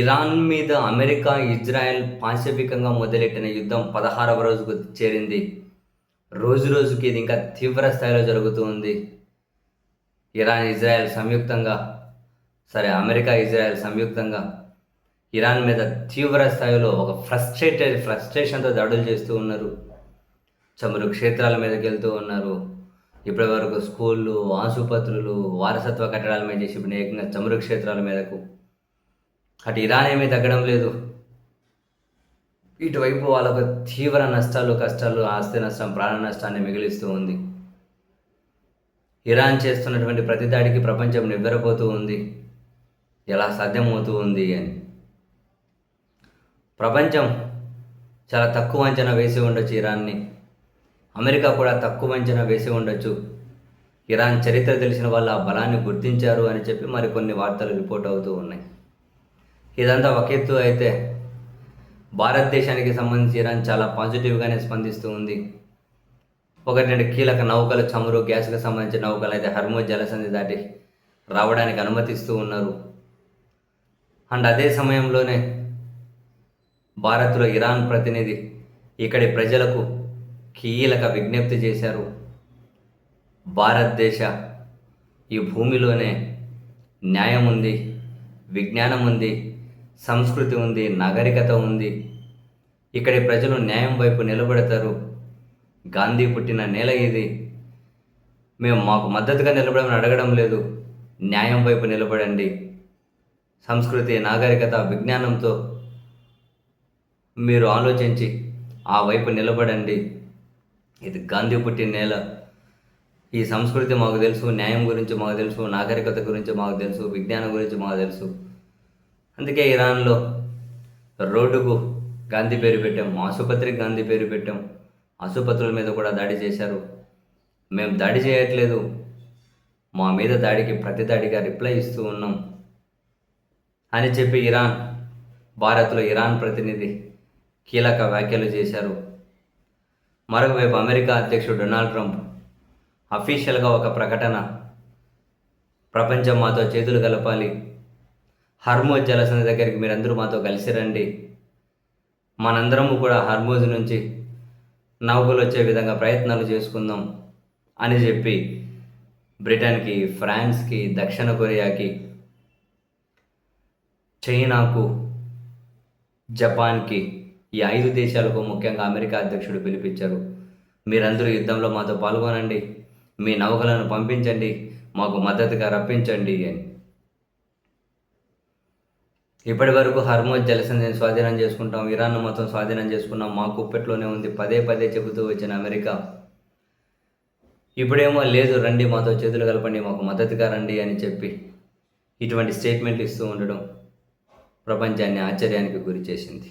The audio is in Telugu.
ఇరాన్ మీద అమెరికా, ఇజ్రాయెల్ పాశవికంగా మొదలెట్టిన యుద్ధం 16వ రోజుకు చేరింది. రోజురోజుకి ఇది ఇంకా తీవ్ర స్థాయిలో జరుగుతూ ఉంది. ఇరాన్, ఇజ్రాయెల్ సంయుక్తంగా అమెరికా, ఇజ్రాయెల్ సంయుక్తంగా ఇరాన్ మీద తీవ్ర స్థాయిలో ఒక ఫ్రస్ట్రేషన్తో దాడులు చేస్తూ ఉన్నారు. చమురు క్షేత్రాల మీదకి వెళ్తూ ఉన్నారు. ఇప్పటివరకు స్కూళ్ళు, ఆసుపత్రులు, వారసత్వ కట్టడాల మీద చేసి ఇప్పుడు ఏకంగా చమురు క్షేత్రాల మీదకు. అటు ఇరాన్ ఏమీ తగ్గడం లేదు. ఇటువైపు వాళ్ళకు తీవ్ర నష్టాలు, కష్టాలు, ఆస్తి నష్టం, ప్రాణ నష్టాన్ని మిగిలిస్తూ ఉంది. ఇరాన్ చేస్తున్నటువంటి ప్రతి దాడికి ప్రపంచం నివ్వెరపోతూ ఉంది. ఎలా సాధ్యమవుతూ ఉంది అని. ప్రపంచం చాలా తక్కువ అంచనా వేసి ఉండొచ్చు ఇరాన్ని. అమెరికా కూడా తక్కువ అంచనా వేసి ఉండొచ్చు. ఇరాన్ చరిత్ర తెలిసిన వాళ్ళు ఆ బలాన్ని గుర్తించారు అని చెప్పి మరికొన్ని వార్తలు రిపోర్ట్ అవుతూ ఉన్నాయి. ఇదంతా ఒక ఎత్తు అయితే, భారతదేశానికి సంబంధించి ఇరాన్ చాలా పాజిటివ్గానే స్పందిస్తూ ఉంది. ఒకటి రెండు కీలక నౌకలు, చమురు, గ్యాస్కి సంబంధించిన నౌకలు అయితే హర్మూజ్ జలసంధి దాటి రావడానికి అనుమతిస్తూ ఉన్నారు. అండ్ అదే సమయంలోనే భారత్లో ఇరాన్ ప్రతినిధి ఇక్కడి ప్రజలకు కీలక విజ్ఞప్తి చేశారు. భారతదేశ ఈ భూమిలోనే న్యాయం ఉంది, విజ్ఞానం ఉంది, సంస్కృతి ఉంది, నాగరికత ఉంది. ఇక్కడి ప్రజలు న్యాయం వైపు నిలబడతారు. గాంధీ పుట్టిన నేల ఇది. మేము మాకు మద్దతుగా నిలబడమని అడగడం లేదు. న్యాయం వైపు నిలబడండి. సంస్కృతి, నాగరికత, విజ్ఞానంతో మీరు ఆలోచించి ఆ వైపు నిలబడండి. ఇది గాంధీ పుట్టిన నేల. ఈ సంస్కృతి మాకు తెలుసు, న్యాయం గురించి మాకు తెలుసు, నాగరికత గురించి మాకు తెలుసు, విజ్ఞానం గురించి మాకు తెలుసు. అందుకే ఇరాన్లో రోడ్డుకు గాంధీ పేరు పెట్టాం, ఆసుపత్రికి గాంధీ పేరు పెట్టాం. ఆసుపత్రుల మీద కూడా దాడి చేశారు. మేము దాడి చేయట్లేదు, మా మీద దాడికి ప్రతి దాడిగా రిప్లై ఇస్తూ ఉన్నాం అని చెప్పి భారత్లో ఇరాన్ ప్రతినిధి కీలక వ్యాఖ్యలు చేశారు. మరొక వైపు అమెరికా అధ్యక్షుడు డొనాల్డ్ ట్రంప్ అఫీషియల్గా ఒక ప్రకటన, ప్రపంచం మాతో చేతులు కలపాలి, హర్మూజ్ జలసంధి దగ్గరికి మీరందరూ మాతో కలిసి రండి, మనందరము కూడా హర్మూజ్ నుంచి నౌకలు వచ్చే విధంగా ప్రయత్నాలు చేసుకుందాం అని చెప్పి బ్రిటన్కి, ఫ్రాన్స్కి, దక్షిణ కొరియాకి, చైనాకు, జపాన్కి, ఈ 5 దేశాలకు ముఖ్యంగా అమెరికా అధ్యక్షుడు పిలిపించారు. మీరందరూ యుద్ధంలో మాతో పాల్గొనండి, మీ నౌకలను పంపించండి, మాకు మద్దతుగా రప్పించండి అని. ఇప్పటి వరకు హర్మూజ్ జలసంధిని స్వాధీనం చేసుకుంటాం, ఇరాన్ మొత్తం స్వాధీనం చేసుకున్నాం, మా కుప్పెట్లోనే ఉంది పదే పదే చెబుతూ వచ్చిన అమెరికా ఇప్పుడేమో లేదు, రండి మాతో చేతులు కలపండి, మాకు మద్దతుగా రండి అని చెప్పి ఇటువంటి స్టేట్మెంట్లు ఇస్తూ ఉండడం ప్రపంచాన్ని ఆశ్చర్యానికి గురి చేసింది.